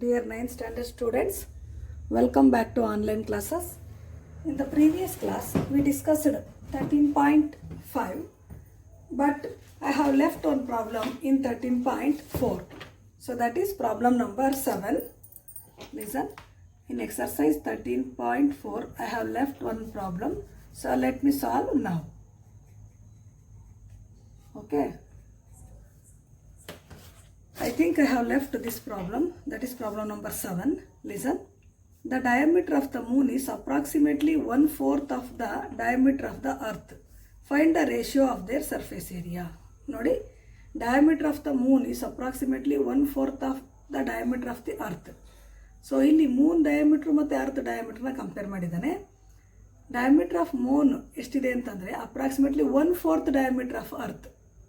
Dear 9th standard students, welcome back to online classes. In the previous class, we discussed 13.5, but I have left one problem in 13.4. So that is problem number 7. Listen, in exercise 13.4, I have left one problem. So let me solve now. Okay. I think I have left this problem, that is problem number 7. Listen, the diameter of the moon is approximately 1/4 of the diameter of the earth. Find the ratio of their surface area. Nodi, diameter of the moon is approximately 1/4 of the diameter of the earth. So ಇಲ್ಲಿ moon diameter ಮತ್ತು earth diameter ನ compare ಮಾಡಿದ್ದಾನೆ. Diameter of moon ಎಷ್ಟಿದೆ ಅಂತಂದ್ರೆ approximately 1/4 diameter of earth.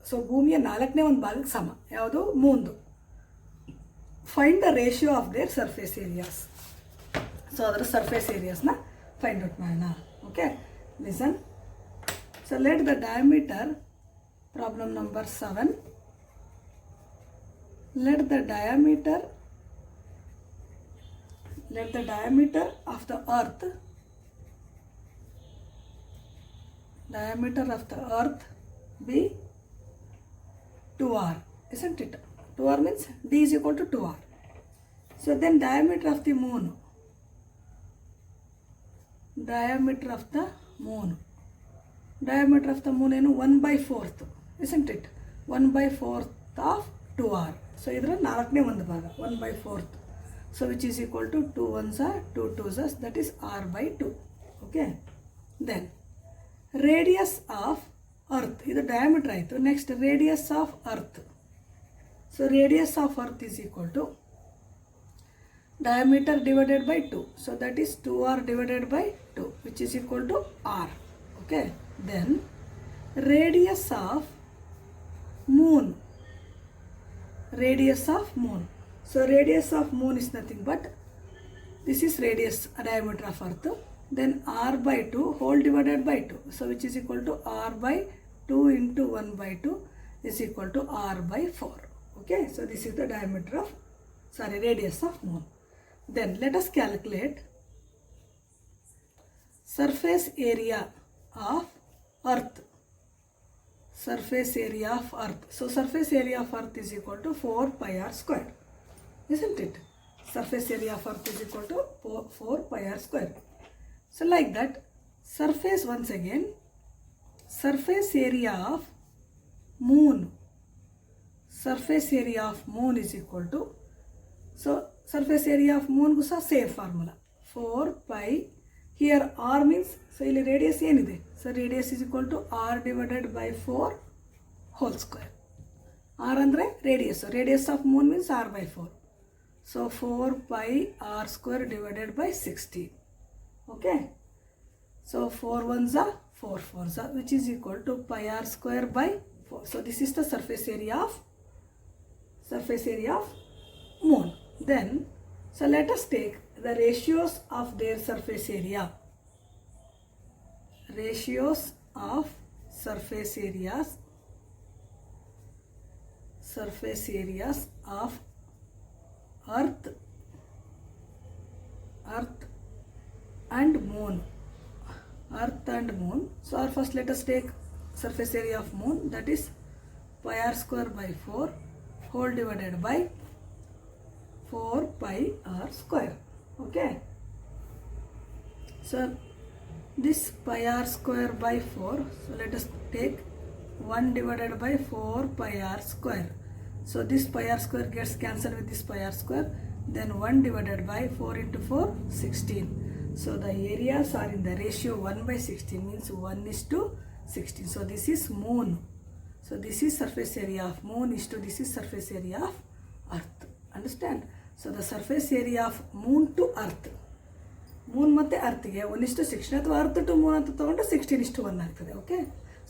So ಭೂಮಿಯ 4ನೇ ಒಂದು ಭಾಗಕ್ಕೆ ಸಮ. ಯಾವುದು? ಮೂನ್ದು. Find the ratio of their surface areas. So ಅದರ ಸರ್ಫೇಸ್ ಏರಿಯಾಸ್ನ ಫೈಂಡ್ ಔಟ್ ಮಾಡೋಣ. Okay, listen. So let the diameter, problem number 7, let the diameter of the earth, diameter of the earth be 2r, isn't it? 2r means d is equal to 2r. So then diameter of the moon ಏನು 1/4, isn't it? 1/4 of 2r. So ಇದರ 4ನೇ ಒಂದು ಭಾಗ 1/4. So which is equal to 2 1s are 2 2s are, that is r/2. Okay, then radius of earth, ಇದು diameter ಆಯಿತು. Next radius of earth. So radius of earth is equal to diameter divided by 2. So that is 2r divided by 2, which is equal to r. Okay, then radius of moon. So radius of moon is nothing but this is radius, diameter of earth. Then r/2 whole divided by 2. So which is equal to r/2 into 1/2 is equal to r/4. Okay, so this is the diameter of, radius of moon. Then let us calculate surface area of earth. So surface area of earth is equal to 4 pi r square, isn't it? Surface area of earth is equal to 4 pi r square. So like that, surface area of moon is equal to, so surface area of moon gu same formula 4 pi, here r means, so ಇಲ್ಲಿ radius ಏನಿದೆ, so radius is equal to r divided by 4 whole square. r ಅಂದರೆ radius of moon means r/4. So 4 pi r square divided by 16. Okay, so 4 1s are 4 4s are, which is equal to pi r square by 4. So this is the surface area of moon. Then so let us take the ratios of their surface area. Ratios of surface areas of earth and moon. So first let us take surface area of moon, that is pi r square by 4 whole divided by 4 pi r square. Okay, so this pi r square by 4, so let us take 1 divided by 4 pi r square. So this pi r square gets cancelled with this pi r square, then 1 divided by 4 into 4 16. So the areas are in the ratio 1/16, means 1:16. So this is moon. So this is surface area of moon this is surface area of earth. Understand? So the surface area of moon to earth, moon ಮತ್ತೆ earthಗೆ 1:16 ಅಥವಾ earth to moon ಅಂತ ತಗೊಂಡ್ರೆ 16:1 ಆಗ್ತದೆ. Okay,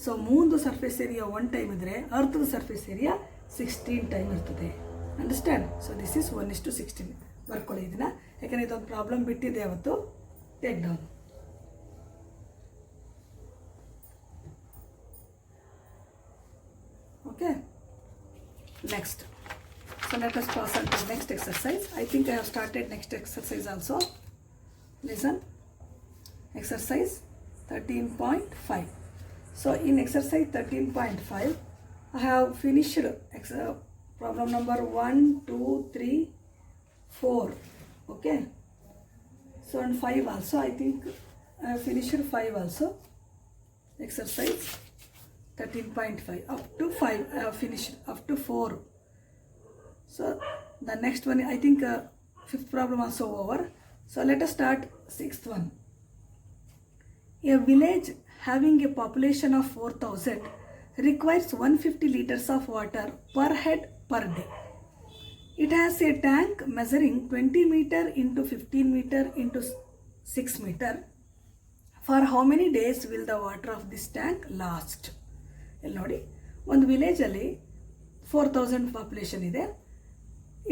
so ಮೂನ್ದು surface area 1 time ಇದ್ರೆ ಅರ್ಥದ surface area 16 time ಇರ್ತದೆ. Understand? So this is 1:16. ಬರ್ಕೊಳ್ಳಿ ಇದನ್ನ, ಯಾಕಂದರೆ ಇದೊಂದು ಪ್ರಾಬ್ಲಮ್ ಬಿಟ್ಟಿದೆ ಅವತ್ತು. Take down. Okay, next So let us pass on to next exercise. I think I have started next exercise also. Listen. Exercise 13.5. So in exercise 13.5, I have finished problem number 1, 2, 3, 4. Okay. So and 5 also. I think I have finished 5 also. Exercise 13.5. Up to 5 I have finished. Up to 4. So the next one, I think fifth problem also over. So let us start sixth one. A village having a population of 4,000 requires 150 liters of water per head per day. It has a tank measuring 20 meter into 15 meter into 6 meter. For how many days will the water of this tank last? ಇಲ್ಲಿ ನೋಡಿ, ಒಂದು ವಿಲೇಜಲ್ಲಿ 4,000 population ಇದೆ.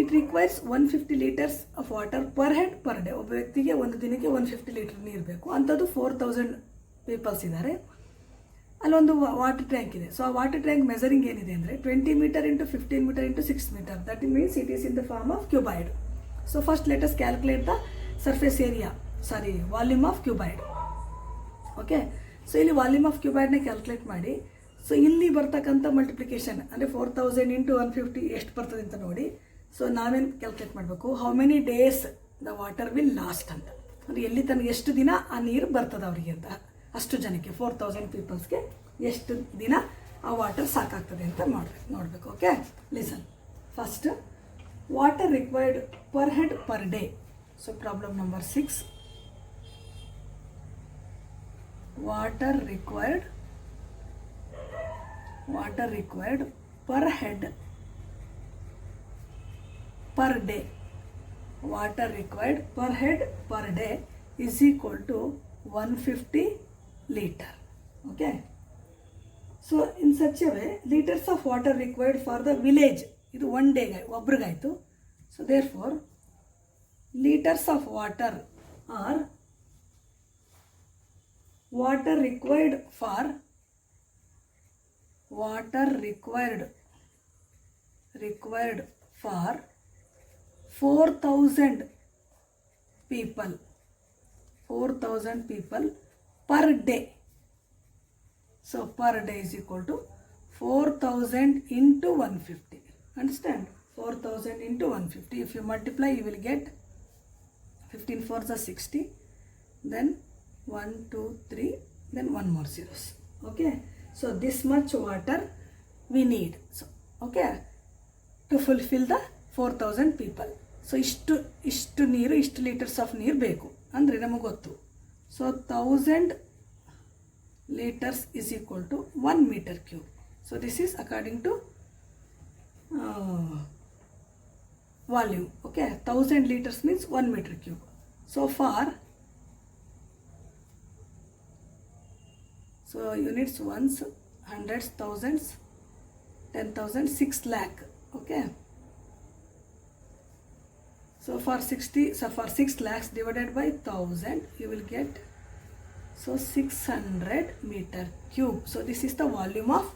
It requires 150 litres of water per head per day. ಒಬ್ಬ ವ್ಯಕ್ತಿಗೆ ಒಂದು ದಿನಕ್ಕೆ 150 litre ನೀರು ಬೇಕು. ಅಂಥದ್ದು 4,000 ಪೀಪಲ್ಸ್ ಇದ್ದಾರೆ. ಅಲ್ಲೊಂದು ವಾಟರ್ ಟ್ಯಾಂಕ್ ಇದೆ. ಸೊ ಆ ವಾಟರ್ ಟ್ಯಾಂಕ್ ಮೆಜರಿಂಗ್ ಏನಿದೆ ಅಂದರೆ 20 metre into 15 metre into 6 metre. That means it is in the form of cuboid. So first let us calculate the surface area, volume of cuboid. Okay, so ಇಲ್ಲಿ volume of ಕ್ಯೂಬಾಯ್ಡ್ನ calculate ಮಾಡಿ. So ಇಲ್ಲಿ ಬರ್ತಕ್ಕಂಥ multiplication ಅಂದರೆ 4,000 into 150 ಎಷ್ಟು ಬರ್ತದೆ ಅಂತ ನೋಡಿ. ಸೊ ನಾವೇನು ಕ್ಯಾಲ್ಕುಲೇಟ್ ಮಾಡಬೇಕು, how many days the water will last ಅಂತ. ಅಂದರೆ ಎಲ್ಲಿ ತನಕ ಎಷ್ಟು ದಿನ ಆ ನೀರು ಬರ್ತದೆ ಅವರಿಗೆ ಅಂತ, ಅಷ್ಟು ಜನಕ್ಕೆ 4,000 ಪೀಪಲ್ಸ್ಗೆ ಎಷ್ಟು ದಿನ ಆ ವಾಟರ್ ಸಾಕಾಗ್ತದೆ ಅಂತ ನೋಡಬೇಕು. Okay, listen. First, water required per head per day. So problem number 6. water required per head per day. Water required per head per day is equal to 150 liter. Okay, so in such a way, liters of water required for the village, idu one day obrigaitu. So therefore liters of water are water required for 4,000 people per day. So per day is equal to 4,000 into 150. Understand? 4,000 into 150. If you multiply, you will get 15 4s are 60. Then 1, 2, 3, then 1 more zeros. Okay, so this much water we need. So okay, to fulfill the 4,000 people. So ಇಷ್ಟು ನೀರು, ಇಷ್ಟು litres of ನೀರು ಬೇಕು ಅಂದರೆ ನಮಗೆ ಗೊತ್ತು. So 1000 litres is equal to 1 metre cube. So this is according to volume. Okay, 1000 litres means 1 metre cube. So for units, ones, hundreds, thousands, 10,000, 6 lakh. Okay, so for 6 lakhs divided by 1000, you will get 600 meter cube. So this is the volume of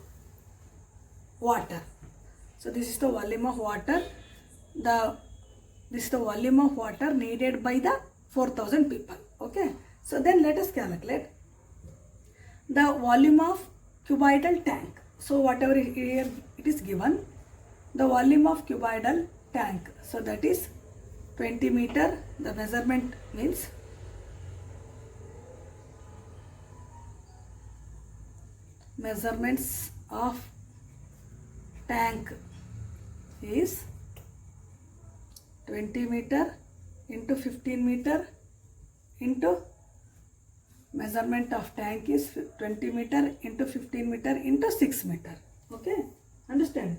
water. So this is the volume of water. This is the volume of water needed by the 4,000 people. Okay, so then let us calculate the volume of cuboidal tank. So whatever here it is given, the volume of cuboidal tank. So that is 20 meter. The measurement means measurements of tank is 20 meter into 15 meter into measurement of tank is 20 meter into 15 meter into 6 meter. Okay, understand?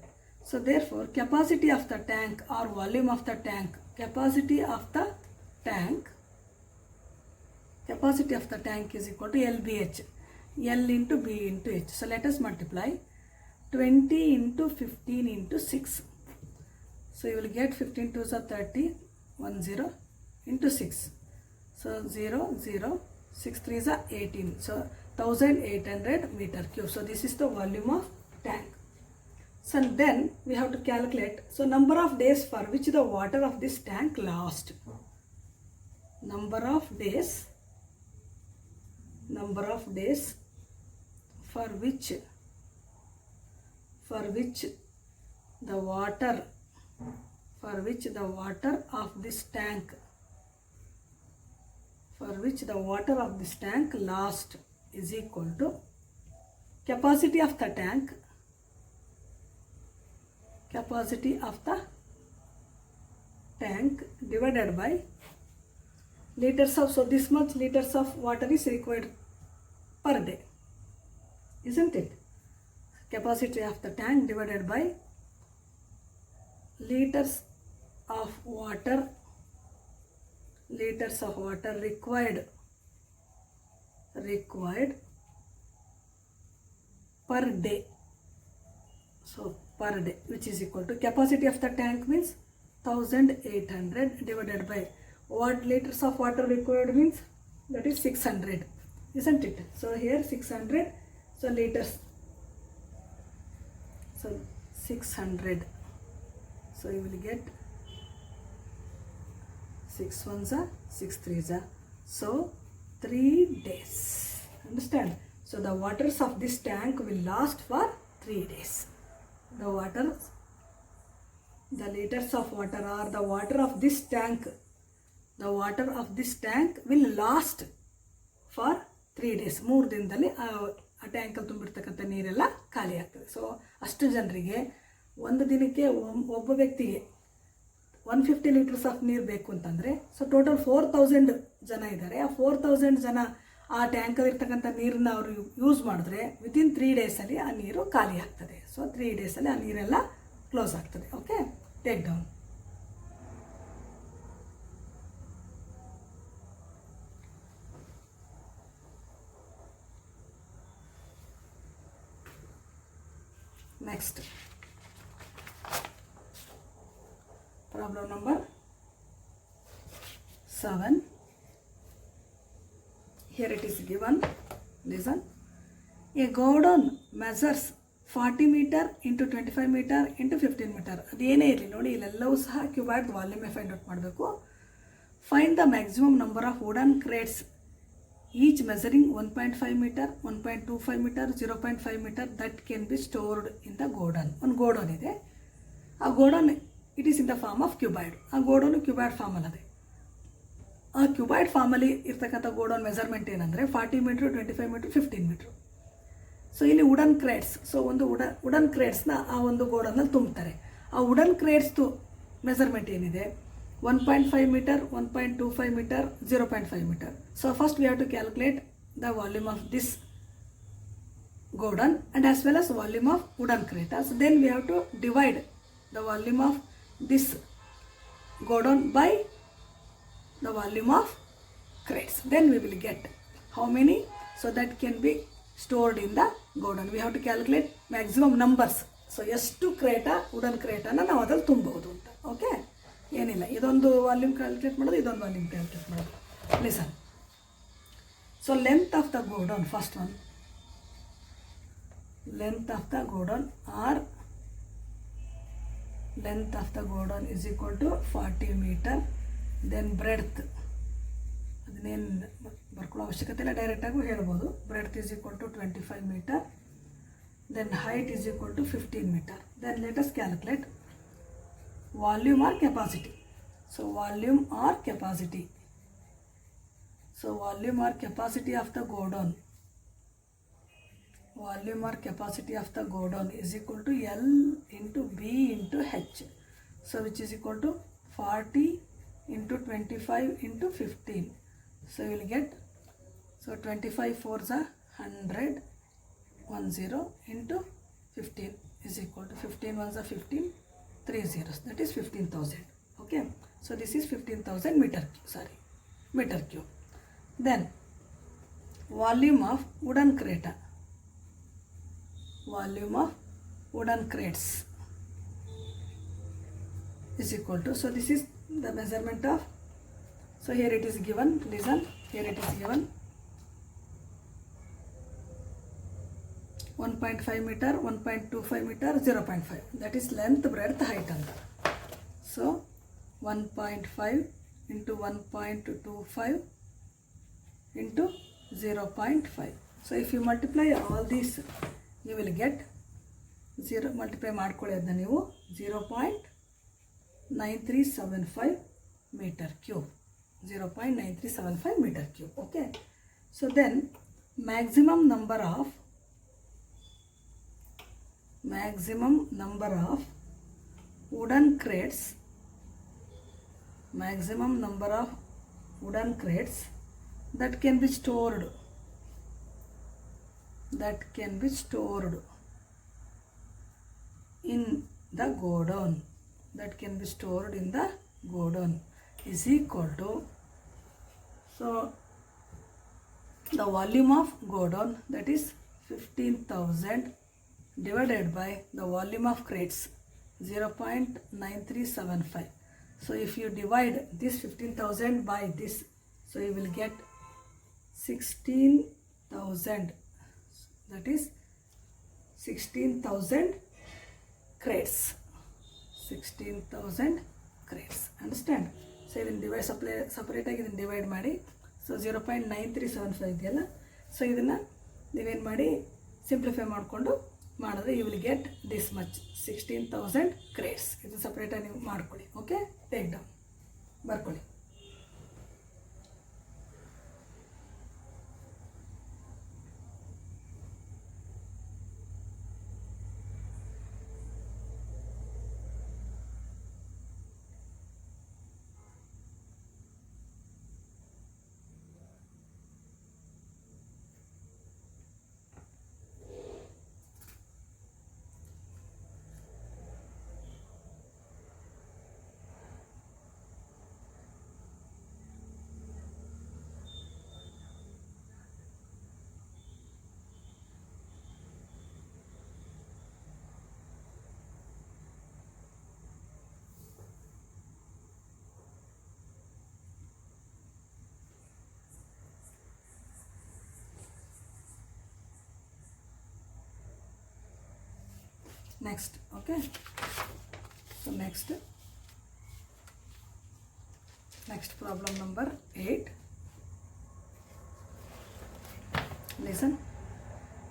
So therefore capacity of the tank or volume of the tank, capacity of the tank is equal to LBH, L into B into H. So let us multiply 20 into 15 into 6. So you will get 15 2s are 30, 1 0 into 6. So 0 0, 6 3s are 18. So 1800 meter cube. So this is the volume of tank. So then we have to calculate, so number of days for which the water of this tank lasts. Number of days for which the water of this tank lasts is equal to capacity of the tank divided by liters of, so this much liters of water is required per day, isn't it? Capacity of the tank divided by liters of water required per day. So per day, which is equal to capacity of the tank means 1800 divided by what liters of water required means, that is 600, isn't it? So here 600, so liters, so 600, so you will get 6 ones are 6 threes are, so 3 days, understand? So the waters of this tank will last for 3 days. The liters of water or the water of this tank will last for 3 days. 3 ದಿನದಲ್ಲಿ ಆ ಟ್ಯಾಂಕಲ್ಲಿ ತುಂಬಿರ್ತಕ್ಕಂಥ ನೀರೆಲ್ಲ ಖಾಲಿ ಆಗ್ತದೆ. So ಅಷ್ಟು ಜನರಿಗೆ ಒಂದು ದಿನಕ್ಕೆ ಒಬ್ಬ ವ್ಯಕ್ತಿಗೆ 150 ಲೀಟರ್ಸ್ ಆಫ್ ನೀರು ಬೇಕು ಅಂತಂದರೆ, ಸೊ ಟೋಟಲ್ 4000 ಜನ ಇದ್ದಾರೆ. ಆ 4000 ಜನ ಆ ಟ್ಯಾಂಕಲ್ಲಿ ಇರ್ತಕ್ಕಂಥ ನೀರನ್ನ ಅವರು ಯೂಸ್ ಮಾಡಿದ್ರೆ ವಿತಿನ್ 3 ಡೇಸಲ್ಲಿ ಆ ನೀರು ಖಾಲಿ ಆಗ್ತದೆ. ಸೊ 3 ಡೇಸಲ್ಲಿ ಆ ನೀರೆಲ್ಲ ಕ್ಲೋಸ್ ಆಗ್ತದೆ. Okay, take down. Next, problem number 7. Here it is given. Listen. A godown measures 40 meter into 25 meter into 15 meter. ಅದೇನೇ ಇರಲಿ ನೋಡಿ, ಇಲ್ಲೆಲ್ಲವೂ ಸಹ ಕ್ಯೂಬಾಯ್ಡ್ ವಾಲ್ಯೂಮ್ ಫೈಂಡ್ ಔಟ್ ಮಾಡಬೇಕು. Find the maximum number of wooden crates each measuring 1.5 meter, 1.25 meter, 0.5 meter that can be stored in the godown. ಒಂದು godown ಇದೆ. ಆ godown it is in the form of cuboid. ಆ godown cuboid ಫಾರ್ಮಲ್ಲಿ ಇದೆ. ಆ cuboid ಫಾರ್ಮಲ್ಲಿ ಇರ್ತಕ್ಕಂಥ godown measurement ಏನಂದರೆ 40 ಮೀಟ್ರು, 25 ಮೀಟ್ರು, 15 ಮೀಟ್ರು. ಸೊ ಇಲ್ಲಿ ವುಡನ್ ಕ್ರೇಟ್ಸ್, ಸೊ ಒಂದು ವುಡನ್ ಕ್ರೇಟ್ಸ್ನ ಆ ಒಂದು ಗೋಡೌನಲ್ಲಿ ತುಂಬ್ತಾರೆ. ಆ ವುಡನ್ ಕ್ರೇಟ್ಸ್ದು ಮೆಜರ್ಮೆಂಟ್ ಏನಿದೆ 1.5 meter, 1.25 meter, 0.5 meter. So first we have to calculate the volume of this godown and as well as volume of wooden crate. So then we have to divide the volume of this godown by the volume of crates. Then we will get how many, so that can be stored in the godown. We have to calculate maximum numbers. So ಎಷ್ಟು krait wooden ಕ್ರೇಟನ್ನು ನಾವು ಅದ್ರಲ್ಲಿ ತುಂಬಬಹುದು ಅಂತ. Okay, ಏನಿಲ್ಲ, ಇದೊಂದು volume calculate ಮಾಡೋದು, ಇದೊಂದು volume calculate ಮಾಡೋದು. Listen. So length of the godown, first one, length of the godown or length of the godown is equal to 40 metre. Then breadth, ಅದನ್ನೇನು ಬರ್ಕೊಳ್ಳೋ ಅವಶ್ಯಕತೆ ಇಲ್ಲ, ಡೈರೆಕ್ಟಾಗೂ ಹೇಳ್ಬೋದು. Breadth is equal to 25 metre. Then height is equal to 15 metre. Then let us calculate volume or capacity. So volume or capacity. So volume or capacity of the godown. Volume or capacity of the godown is equal to L into B into H. So which is equal to 40 into 25 into 15. So you will get, so 25 fours are 100, 10 into 15 is equal to 15 ones are 15. 3 zeros, that is 15,000. Okay, so this is 15,000 meter cube. Then volume of wooden crate, volume of wooden crates is equal to, so this is the measurement of, so here it is given, listen, here it is given 1.5 meter, 1.25 meter, 0.5. That is length, breadth, height anta. So 1.5 into 1.25 into 0.5. So if you multiply all these, you will get 0. Multiply ಮಾಡ್ಕೊಳ್ಳಿ ಅದನ್ನ ನೀವು 0.9375 meter cube. 0.9375 meter cube. Okay. So then maximum number of wooden crates, that can be stored in the godown, is equal to, so the volume of godown, that is 15,000 divided by the volume of crates, 0.9375. So if you divide this 15,000 by this, so you will get 16,000. That is 16,000 crates. 16,000 crates. Understand? So ಇದನ್ನು divide ಸಪ್ರೇಟಾಗಿ ಇದನ್ನು divide ಮಾಡಿ. So 0.9375 ಇದೆಯಲ್ಲ, so ಇದನ್ನು ನೀವೇನು ಮಾಡಿ simplify ಮಾಡಿಕೊಂಡು ಮಾಡಿದ್ರೆ you will get this much 16,000 crates. ಇದು ಸಪ್ರೇಟಾಗಿ ನೀವು ಮಾಡ್ಕೊಳ್ಳಿ. ಓಕೆ, ಟೇಕ್ ಡೌನ್ ಬರ್ಕೊಳ್ಳಿ. Next, okay. So next problem number 8. Listen.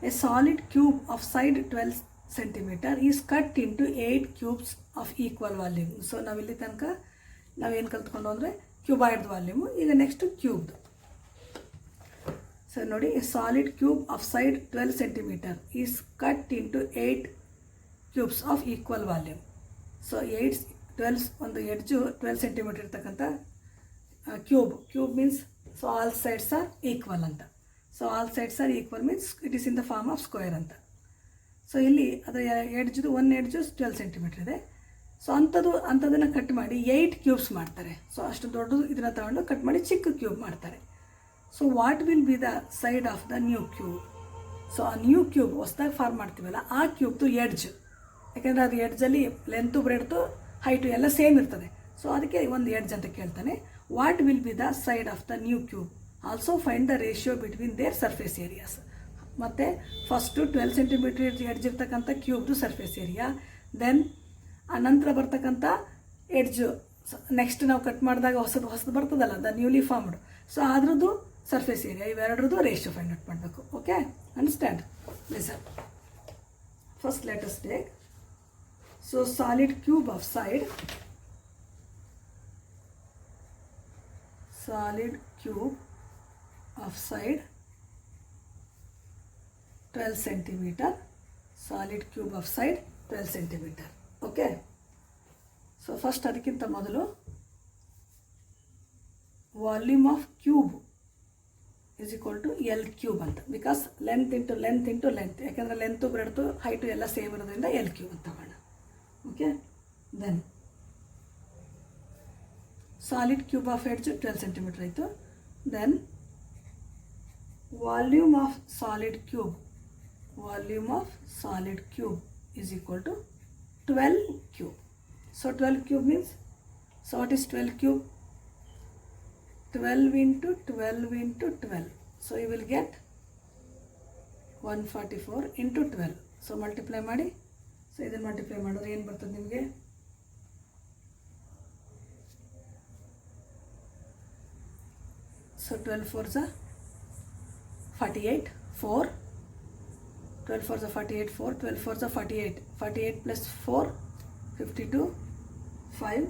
A solid cube of side 12 centimeter is cut into 8 cubes of equal volume. So ನಾವಿಲ್ಲಿ ತನಕ ನಾವೇನು ಕಲ್ತ್ಕೊಂಡು ಅಂದರೆ ಕ್ಯೂಬಾಯ್ಡ್ ವಾಲ್ಯೂಮು. ಈಗ ನೆಕ್ಸ್ಟ್ ಕ್ಯೂಬ್ದು. ಸೊ ನೋಡಿ, a solid cube of side 12 centimeter is cut into 8 cubes of equal volume. So 12 ಒಂದು edge 12 centimeter ಇರ್ತಕ್ಕಂಥ cube means, so all sides are equal ಅಂತ. So all sides are equal means it is in the form of square ಅಂತ. So ಇಲ್ಲಿ ಅದರ edge ಒಂದು edge 12 centimeter ಇದೆ. So ಅಂಥದನ್ನು cut ಮಾಡಿ 8 ಕ್ಯೂಬ್ಸ್ ಮಾಡ್ತಾರೆ. ಸೊ ಅಷ್ಟು ದೊಡ್ಡದು ಇದನ್ನು ತಗೊಂಡು ಕಟ್ ಮಾಡಿ ಚಿಕ್ಕ ಕ್ಯೂಬ್ ಮಾಡ್ತಾರೆ. So what will be the side of the new cube? So ಆ ನ್ಯೂ ಕ್ಯೂಬ್ ಹೊಸದಾಗಿ ಫಾರ್ಮ್ ಮಾಡ್ತೀವಲ್ಲ, ಆ ಕ್ಯೂಬ್ದು ಎಡ್ಜ್, ಯಾಕೆಂದರೆ ಅದು ಎಡ್ಜಲ್ಲಿ ಲೆಂತು ಬ್ರೆಡ್ತು ಹೈಟು ಎಲ್ಲ ಸೇಮ್ ಇರ್ತದೆ. ಸೊ ಅದಕ್ಕೆ ಒಂದು ಎಡ್ಜ್ ಅಂತ ಕೇಳ್ತಾನೆ. What will be the side of the new cube? Also find the ratio between their surface areas. ಮತ್ತು ಫಸ್ಟು 12 centimeter ಎಡ್ಜ್ ಇರ್ತಕ್ಕಂಥ ಕ್ಯೂಬ್ದು ಸರ್ಫೇಸ್ ಏರಿಯಾ, ದೆನ್ ಅನಂತರ ಬರ್ತಕ್ಕಂಥ ಎಡ್ಜು ನೆಕ್ಸ್ಟ್ ನಾವು ಕಟ್ ಮಾಡಿದಾಗ ಹೊಸದು ಬರ್ತದಲ್ಲ, ದ ನ್ಯೂಲಿ ಫಾರ್ಮ್ಡ್, ಸೊ ಅದ್ರದ್ದು ಸರ್ಫೇಸ್ ಏರಿಯಾ, ಇವೆರಡರದ್ದು ರೇಷಿಯೋ ಫೈಂಡ್ ಔಟ್ ಮಾಡಬೇಕು. Okay, understand? Listen. First let us take, so solid cube of side 12 centimeter, solid cube of side 12 centimeter. Okay, so first ಅದಕ್ಕಿಂತ ಮೊದಲು volume of cube is equal to L cube ಅಂತ, because length into length, ಯಾಕೆಂದರೆ length breadth height ಎಲ್ಲ same ಇರೋದ್ರಿಂದ L cube ಅಂತ ತಗೋಣ. Okay, then solid cube of edge 12 centimeter ಆಯಿತು. Then volume of solid cube is equal to 12 cube. So 12 cube means, so what is 12 cube? 12 into 12 into 12. So you will get 144 into 12. So multiply ಮಾಡಿ. So ಇದನ್ನು multiply ಮಾಡಿದ್ರೆ ಏನು ಬರ್ತದೆ ನಿಮಗೆ? So 12 4s 48 4, 12 4s 48 4, 12 4s 48, 48 plus 4 52, 5,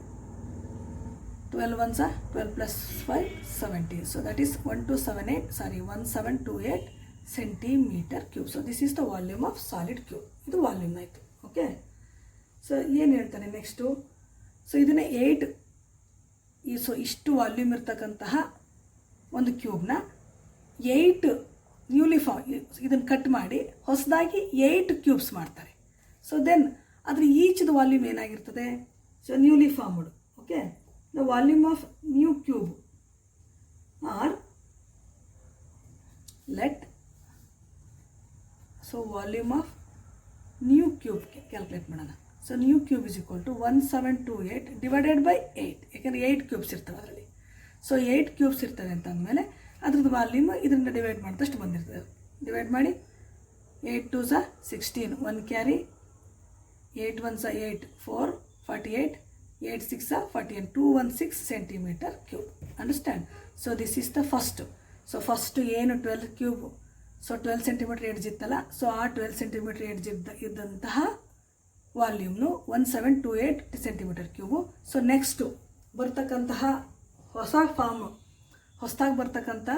12 1s 12 plus 5 70. So that is 1728 centimeter cube. So this is the volume of solid cube. ಇದು volume ಆಯಿತು. Okay, so ಏನು ಹೇಳ್ತಾನೆ ನೆಕ್ಸ್ಟು? ಸೊ ಇದನ್ನು 8 ಇಷ್ಟು ವಾಲ್ಯೂಮ್ ಇರ್ತಕ್ಕಂತಹ ಒಂದು ಕ್ಯೂಬ್ನ 8 ನ್ಯೂಲಿ ಫಾರ್ಮ್, ಇದನ್ನು ಕಟ್ ಮಾಡಿ ಹೊಸದಾಗಿ 8 ಕ್ಯೂಬ್ಸ್ ಮಾಡ್ತಾರೆ. ಸೊ ದೆನ್ ಅದ್ರ ಈಚ್ದು ವಾಲ್ಯೂಮ್ ಏನಾಗಿರ್ತದೆ? So newly formed. Okay, the volume of new cube are let. So volume of new cube calculate ಮಾಡೋಣ. So new cube is equal to 1728 divided by 8. ಯಾಕೆಂದರೆ 8 cubes ಇರ್ತವೆ ಅದರಲ್ಲಿ. ಸೊ 8 ಕ್ಯೂಬ್ಸ್ ಇರ್ತವೆ ಅಂತ ಅಂದಮೇಲೆ ಅದ್ರದ್ದು ವಾಲ್ಯೂಮ್ ಇದರಿಂದ ಡಿವೈಡ್ ಮಾಡಿದಷ್ಟು ಬಂದಿರ್ತದೆ. ಡಿವೈಡ್ ಮಾಡಿ. 8 2s 16, 1 carry, 8 1s 8 4 48, 8 6 48, 216 centimeter cube. Understand? So this is the first. So first ಏನು 12 ಕ್ಯೂಬ್, ಸೊ 12 ಸೆಂಟಿಮೀಟರ್ ಎಡ್ಜ್ ಇತ್ತಲ್ಲ, ಸೊ ಆ 12 ಸೆಂಟಿಮೀಟರ್ ಎಡ್ಜ್ ಇದ್ದಂತಹ ವಾಲ್ಯೂಮ್ನು 1728 ಸೆಂಟಿಮೀಟರ್ ಕ್ಯೂಬು. ಸೊ ನೆಕ್ಸ್ಟು ಬರ್ತಕ್ಕಂತಹ ಹೊಸದಾಗಿ ಬರ್ತಕ್ಕಂಥ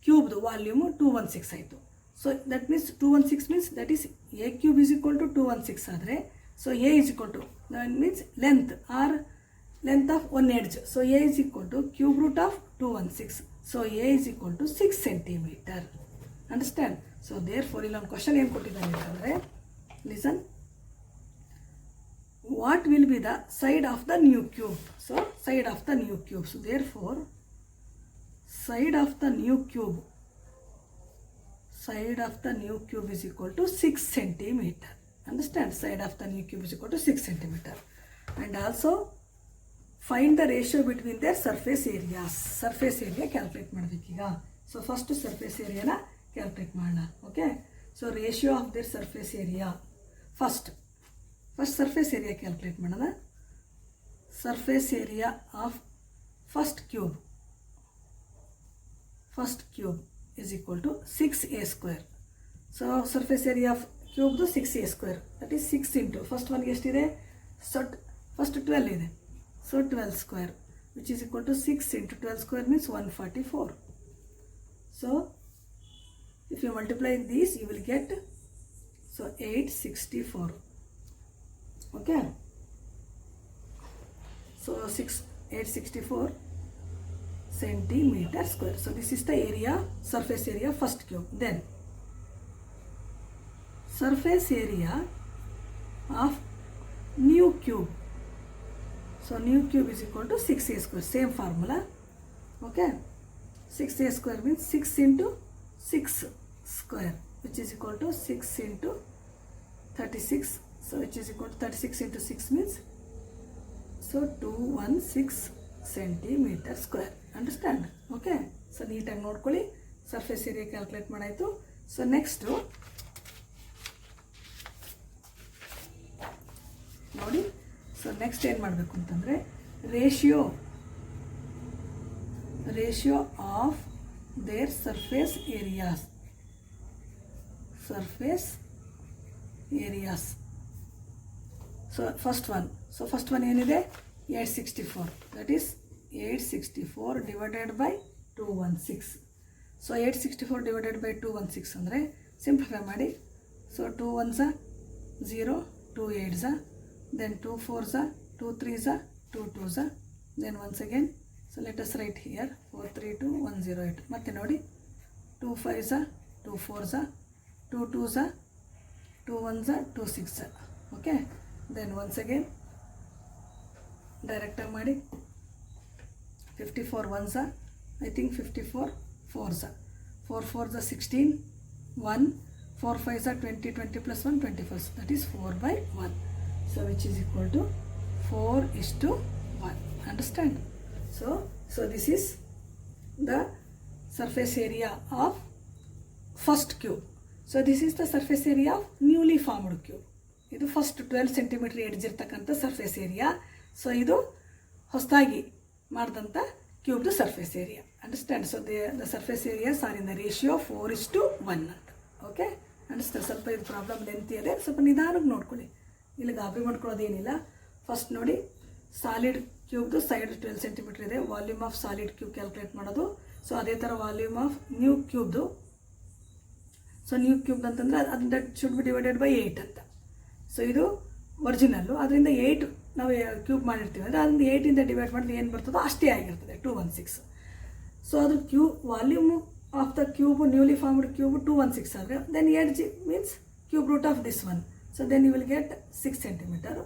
ಕ್ಯೂಬ್ದು ವಾಲ್ಯೂಮು 216 ಆಯಿತು. So that means 216 means that is a cube is equal to 216 ಆದರೆ, so a is equal to that means length or length of one edge. So a is equal to cube root of 216. So a is equal to 6 centimetre. Understand? So therefore ಇಲ್ಲೊಂದು question ಏನು ಕೊಟ್ಟಿದ್ದಾನೆ ಅಂತಂದರೆ, listen, what will be the side of the new cube? So side of the new cube. So therefore side of the new cube is equal to 6 centimeter. Understand? Side of the new cube is equal to 6 centimeter. And also find the ratio between their surface areas. Surface area calculate ಮಾಡಬೇಕೀಗ. So first surface area ನ calculate ಮಾಡೋಣ. Okay, so ratio of their surface area. First surface area calculate ಮಾಡೋಣ. Surface area of first cube is equal to 6a square. So surface area of cube 6a square, that is 6 into first one ಎಷ್ಟಿದೆ? So first 12 ಇದೆ. So 12 square which is equal to 6 into 12 square means 144. So if you multiply these you will get, so 864. Okay, so 864 centimeter square. So this is the area, surface area first cube. Then surface area of new cube. So new cube is equal to 6a square. Same formula. Okay, 6a square means 6 into 6 square, which is equal to 6 into 36. So which is equal to 36 into 6 means, so 216 centimeter square. Understand? Okay, so neat ನೋಡ್ಕೊಳ್ಳಿ. Surface area calculate ಮಾಡಾಯಿತು. So next ನೋಡಿ, so next ಏನು ಮಾಡಬೇಕು ಅಂತಂದರೆ, ratio of their surface areas. So first one ಏನಿದೆ? 864. That is 864 divided by 216. So 864 divided by 216 ಅಂದರೆ simplify ಮಾಡಿ. So 2 1s 0, 2 8s, then 2 4s, 2 3s, 2 2s, then once again, so let us write here 432 108. ಮತ್ತೆ ನೋಡಿ, 2 5s, 2 4s, 2 2s, 2 1s, 2 6s. Okay, then once again direct ಮಾಡಿ. 54 1s, I think 54 4s, 4 4s 16, 1, 4 5s 20, 20 plus 1 21, that is 4 by 1. So which is equal to 4:1. Understand? So this is the surface area of first cube. So this is the surface area of newly formed cube. ಇದು first 12 centimetre edge ಇರ್ತಕ್ಕಂಥ surface area. So ಇದು ಹೊಸದಾಗಿ ಮಾಡಿದಂಥ ಕ್ಯೂಬ್ದು surface area. Understand? So the surface areas are in the ratio 4:1 ಅಂತ. Okay, understand? ಸ್ವಲ್ಪ ಇದು problem lengthy ಇದೆ, ಸ್ವಲ್ಪ ನಿಧಾನಕ್ಕೆ ನೋಡ್ಕೊಳ್ಳಿ, ಇಲ್ಲಿ ಗಾಬರಿ ಮಾಡ್ಕೊಳ್ಳೋದೇನಿಲ್ಲ. ಫಸ್ಟ್ ನೋಡಿ, ಸಾಲಿಡ್ ಕ್ಯೂಬ್ದು ಸೈಡ್ 12 ಸೆಂಟಿಮೀಟರ್ ಇದೆ, volume of solid cube calculate ಮಾಡೋದು. ಸೊ ಅದೇ ಥರ ವಾಲ್ಯೂಮ್ ಆಫ್ ನ್ಯೂ ಕ್ಯೂಬ್ದು, ಸೊ ನ್ಯೂ ಕ್ಯೂಬ್ ಅಂತಂದರೆ ಅದು that should be divided by 8 ಅಂತ. ಸೊ ಇದು ಒರಿಜಿನಲ್ಲು, ಅದರಿಂದ 8 ನಾವು ಕ್ಯೂಬ್ ಮಾಡಿರ್ತೀವಿ ಅಂದರೆ ಅದರಿಂದ 8ಇಂದ ಡಿವೈಡ್ ಮಾಡಿದ್ರೆ ಏನು ಬರ್ತದೋ ಅಷ್ಟೇ ಆಗಿರ್ತದೆ, 216. ಸೊ ಅದು volume of the cube newly formed cube 216 ಆದರೆ then edge means cube root of this one. So then you will get 6 centimeter.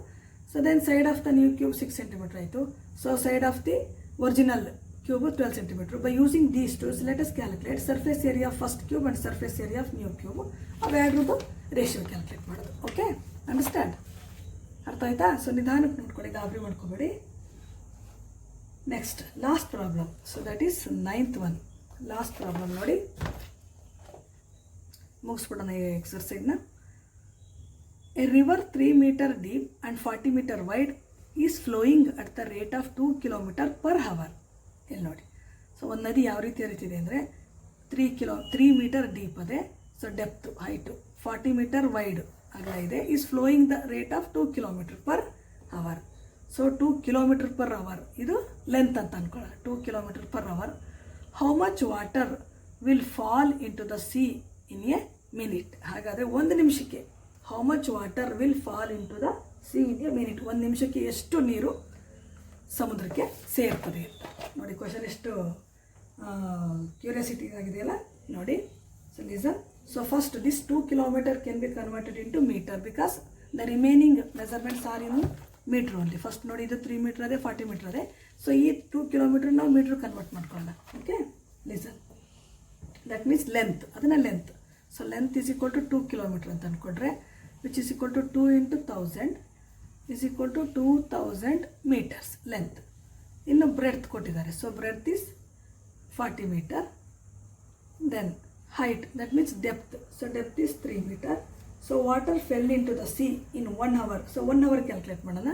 So then side of the new cube 6 centimeter ಆಯಿತು. So side of the original cube 12 centimeter. By using these twos let us calculate surface area of first cube and surface area of new cube. ಅವೆರಡರದ್ದು ratio calculate ಮಾಡೋದು. Okay, understand? ಅರ್ಥ ಆಯ್ತಾ? So ನಿಧಾನಕ್ಕೆ ನೋಡ್ಕೊಳ್ಳಿ, ಗಾಬರಿ ಮಾಡ್ಕೋಬೇಡಿ. Next last problem. So that is 9th one. Last problem ನೋಡಿ, ಮುಗಿಸ್ಬಿಡೋಣ ಈ ಎಕ್ಸರ್ಸೈಜ್ನ. A river 3 meter deep and 40 meter wide is flowing at the rate of 2 km/h. ಇಲ್ಲಿ ನೋಡಿ, ಸೊ ಒಂದು ನದಿ ಯಾವ ರೀತಿ ಹರಿತಿದೆ ಅಂದರೆ 3 meter ಡೀಪ್ ಅದೇ, so depth height 40 meter wide ಅಗಲ ಇದೆ, is flowing the rate of 2 km/h. So 2 km/h ಇದು ಲೆಂತ್ ಅಂತ ಅನ್ಕೊಳ್ಳೋಣ, 2 km/h. How much water will fall into the sea in a minute? ಹಾಗಾದರೆ 1 ನಿಮಿಷಕ್ಕೆ how much water will fall into the sea in a minute, 1 ನಿಮಿಷಕ್ಕೆ ಎಷ್ಟು ನೀರು ಸಮುದ್ರಕ್ಕೆ ಸೇರ್ತದೆ ಅಂತ ನೋಡಿ. ಕ್ವಶನ್ ಎಷ್ಟು ಕ್ಯೂರಿಯಾಸಿಟಿ ಆಗಿದೆಯಲ್ಲ ನೋಡಿ. So listen. So first this 2 km can be converted into metre because the remaining measurements are in metre only. First ನೋಡಿ, ಇದು 3 meter ಅದೇ, 40 meter ಅದೇ. ಸೊ ಈ 2 km ನಾವು ಮೀಟ್ರ್ ಕನ್ವರ್ಟ್ ಮಾಡ್ಕೊಳ್ಳೋಣ. Okay, listen. That means length, ಅದನ್ನು length. So length is equal to 2 km ಅಂತ ಅಂದ್ಕೊಂಡ್ರೆ, which is equal to 2 × 1000 is equal to 2000 meters length. ಇನ್ನು ಬ್ರೆಡ್ತ್ ಕೊಟ್ಟಿದ್ದಾರೆ. So breadth is 40 meter. Then height, that means depth. So depth is 3 meter. So water fell into the sea in 1 hour. So 1 hour calculate ಮಾಡೋಣ.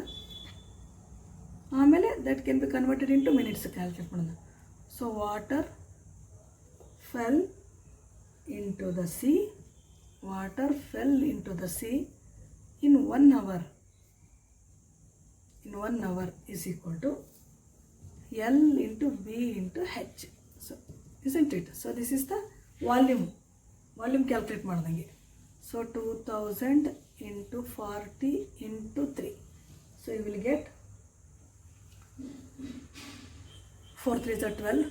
ಆಮೇಲೆ that can be converted into minutes calculate ಮಾಡೋಣ. So water fell into the sea. Water fell into the sea in 1 hour. In 1 hour is equal to L into V into H. So isn't it? So this is the volume calculate ಮಾಡಿದಂಗೆ. So 2000 into 40 into 3. So you will get 4 3s are 12,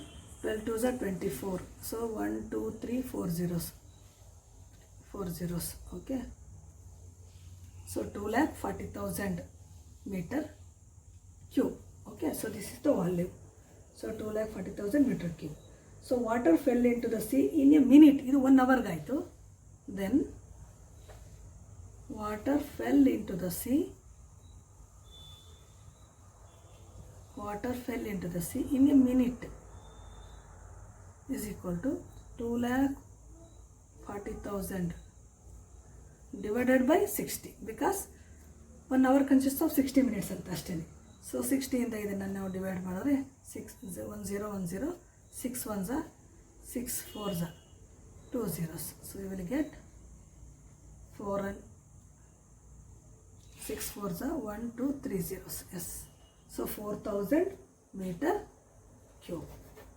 12 2s are 24. So 1 2 3 4 zeros, 4 zeros. Okay. So 2,40,000 meter cube. Okay. So this is the volume. So 2,40,000 meter cube. So water fell into the sea in a minute. ಇದು 1 hour ಗಾಯಿತು. Then water fell into the sea. Water fell into the sea in a minute is equal to 2,40,000 divided by 60 because 1 hour consists of 60 minutes ಅಂತ ಅಷ್ಟೇ. So 60 ಇಂದ ಇದನ್ನು ನಾವು divide ಮಾಡಿದ್ರೆ 6 1 0 1 0 6 1s are 6 4s are 2 zeros. So you will get 4 and 6 4s are 1 2 3 zeros. Yes. So 4,000 meter cube.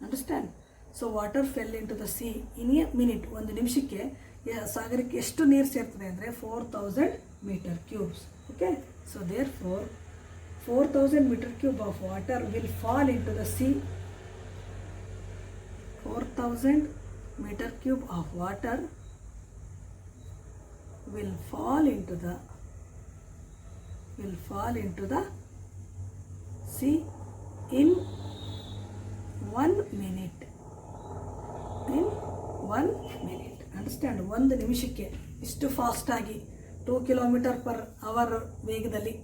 Understand? So water fell into the sea in a minute. 1 ನಿಮಿಷಕ್ಕೆ ಸಾಗರಕ್ಕೆ ಎಷ್ಟು ನೀರು ಸೇರ್ತದೆ ಅಂದರೆ 4,000 meter cubes. Okay. So therefore 4,000 meter cube of water will fall into the sea. 4,000 meter cube of water will fall into the sea in 1 minute. In 1 minute. Understand? 1 ನಿಮಿಷಕ್ಕೆ ಇಷ್ಟು ಫಾಸ್ಟಾಗಿ 2 km/h ವೇಗದಲ್ಲಿ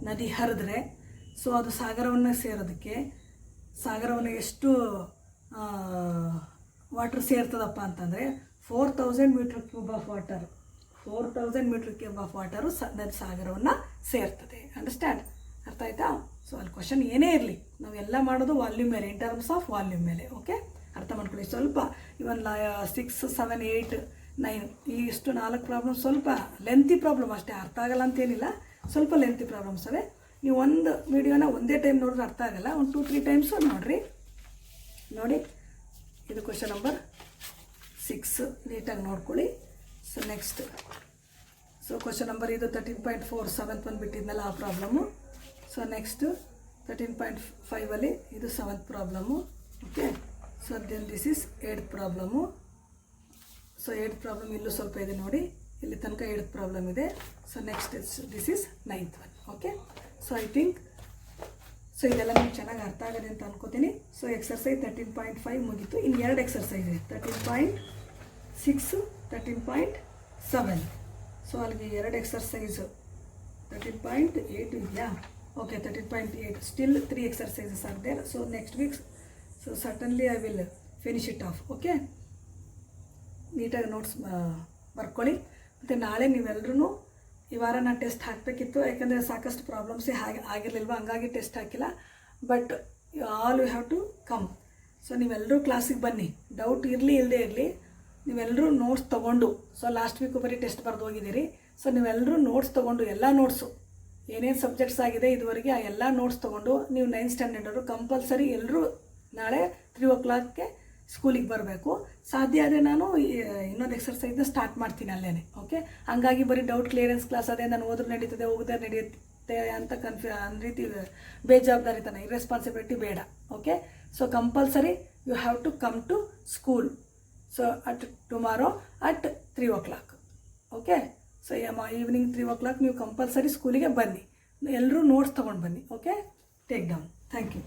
ನದಿ ಹರಿದ್ರೆ, ಸೊ ಅದು ಸಾಗರವನ್ನು ಸೇರೋದಕ್ಕೆ ಎಷ್ಟು ವಾಟರ್ ಸೇರ್ತದಪ್ಪ ಅಂತಂದರೆ 4000 metre cube of water 4000 metre cube of water ನದಿ ಸಾಗರವನ್ನು ಸೇರ್ತದೆ. ಅಂಡರ್ಸ್ಟ್ಯಾಂಡ್? ಅರ್ಥ ಆಯ್ತಾ? ಸೊ ಅಲ್ಲಿ ಕ್ವಶನ್ ಏನೇ ಇರಲಿ ನಾವೆಲ್ಲ ಮಾಡೋದು ವಾಲ್ಯೂಮ್ ಮೇಲೆ, ಇನ್ ಟರ್ಮ್ಸ್ ಆಫ್ ವಾಲ್ಯೂಮ್ ಮೇಲೆ. ಓಕೆ, ಅರ್ಥ ಮಾಡ್ಕೊಳ್ಳಿ. ಸ್ವಲ್ಪ ಇವನ್ 6, 7, 8, 9 ಇಷ್ಟು 4 ಪ್ರಾಬ್ಲಮ್ ಸ್ವಲ್ಪ ಲೆಂತಿ ಪ್ರಾಬ್ಲಮ್ ಅಷ್ಟೇ, ಅರ್ಥ ಆಗಲ್ಲ ಅಂತೇನಿಲ್ಲ, ಸ್ವಲ್ಪ ಲೆಂತಿ ಪ್ರಾಬ್ಲಮ್ಸ್ ಅವೆ. ನೀವು ಒಂದು ವಿಡಿಯೋನ ಒಂದೇ ಟೈಮ್ ನೋಡಿದ್ರೆ ಅರ್ಥ ಆಗಲ್ಲ, ಒಂದು 2-3 ಟೈಮ್ಸು ನೋಡಿ. ಇದು ಕ್ವಶನ್ ನಂಬರ್ 6 ನೀಟಾಗಿ ನೋಡ್ಕೊಳ್ಳಿ. So next, so question number ಇದು 13.4 7th ಒಂದು ಬಿಟ್ಟಿದ್ನಲ್ಲ ಆ ಪ್ರಾಬ್ಲಮ್ಮು. ಸೊ ನೆಕ್ಸ್ಟ್ 13.5 ಇದು 7th problem. Okay, so then this is 8th problem. So 8th problem ಇಲ್ಲೂ ಸ್ವಲ್ಪ ಇದೆ ನೋಡಿ, ಇಲ್ಲಿ ತನಕ 8th ಪ್ರಾಬ್ಲಮ್ ಇದೆ. So next this is 9th one. Okay, so I think so ಇದೆಲ್ಲ ನಿಮ್ಗೆ ಚೆನ್ನಾಗಿ ಅರ್ಥ ಆಗಿದೆ ಅಂತ ಅನ್ಕೋತೀನಿ. ಸೊ ಎಕ್ಸರ್ಸೈಸ್ 13.5 ಮುಗೀತು. ಇನ್ನು 2 ಎಕ್ಸರ್ಸೈಸ್ ಇದೆ, 13.6, 13.7. ಸೊ ಅಲ್ಲಿಗೆ 2 ಎಕ್ಸರ್ಸೈಸು 13.8 ಇದೆಯಾ? Okay, 13.8 still 3 exercises are there. So next week, so certainly I will finish it off. Okay, ನೀಟಾಗಿ ನೋಟ್ಸ್ ಬರ್ಕೊಳ್ಳಿ. ಮತ್ತು ನಾಳೆ ನೀವೆಲ್ಲರೂ ಈ ವಾರ ನಾನು ಟೆಸ್ಟ್ ಹಾಕಬೇಕಿತ್ತು, ಯಾಕಂದರೆ ಸಾಕಷ್ಟು ಪ್ರಾಬ್ಲಮ್ಸೇ ಆಗಿರಲಿಲ್ವ, ಹಂಗಾಗಿ ಟೆಸ್ಟ್ ಹಾಕಿಲ್ಲ. But all you have to come. So ನೀವೆಲ್ಲರೂ ಕ್ಲಾಸಿಗೆ ಬನ್ನಿ, ಡೌಟ್ ಇರಲಿ ಇಲ್ಲದೆ ಇರಲಿ, ನೀವೆಲ್ಲರೂ ನೋಟ್ಸ್ ತೊಗೊಂಡು, ಸೊ ಲಾಸ್ಟ್ ವೀಕು ಬರೀ ಟೆಸ್ಟ್ ಬರೆದು ಹೋಗಿದ್ದೀರಿ. ಸೊ ನೀವೆಲ್ಲರೂ ನೋಟ್ಸ್ ತೊಗೊಂಡು, ಎಲ್ಲ ನೋಟ್ಸು ಏನೇನು ಸಬ್ಜೆಕ್ಟ್ಸ್ ಆಗಿದೆ ಇದುವರೆಗೆ ಆ ಎಲ್ಲ ನೋಟ್ಸ್ ತೊಗೊಂಡು ನೀವು 9th ಸ್ಟ್ಯಾಂಡರ್ಡವರು ಕಂಪಲ್ಸರಿ ಎಲ್ಲರೂ ನಾಳೆ 3 o'clockಗೆ ಸ್ಕೂಲಿಗೆ ಬರಬೇಕು. ಸಾಧ್ಯ ಆದರೆ ನಾನು ಇನ್ನೊಂದು ಎಕ್ಸರ್ಸೈಸ್ನ ಸ್ಟಾರ್ಟ್ ಮಾಡ್ತೀನಿ ಅಲ್ಲೇ. ಓಕೆ, ಹಂಗಾಗಿ ಬರೀ ಡೌಟ್ ಕ್ಲಿಯರೆನ್ಸ್ ಕ್ಲಾಸ್ ಅದೇ, ನಾನು ಹೋದ್ರೆ ನಡೀತದೆ ಹೋಗದೆ ನಡೆಯುತ್ತೆ ಅಂತ ರೀತಿ ಬೇಜವಾಬ್ದಾರಿತನ, ಇರ್ರೆಸ್ಪಾನ್ಸಿಬಿಲಿಟಿ ಬೇಡ. Okay, so compulsory you have to come to school. So at tomorrow at 3 o'clock. Okay, so evening 3 o'clock ನೀವು ಕಂಪಲ್ಸರಿ ಸ್ಕೂಲಿಗೆ ಬನ್ನಿ, ಎಲ್ಲರೂ ನೋಟ್ಸ್ ತೊಗೊಂಡು ಬನ್ನಿ. Okay, take down. Thank you.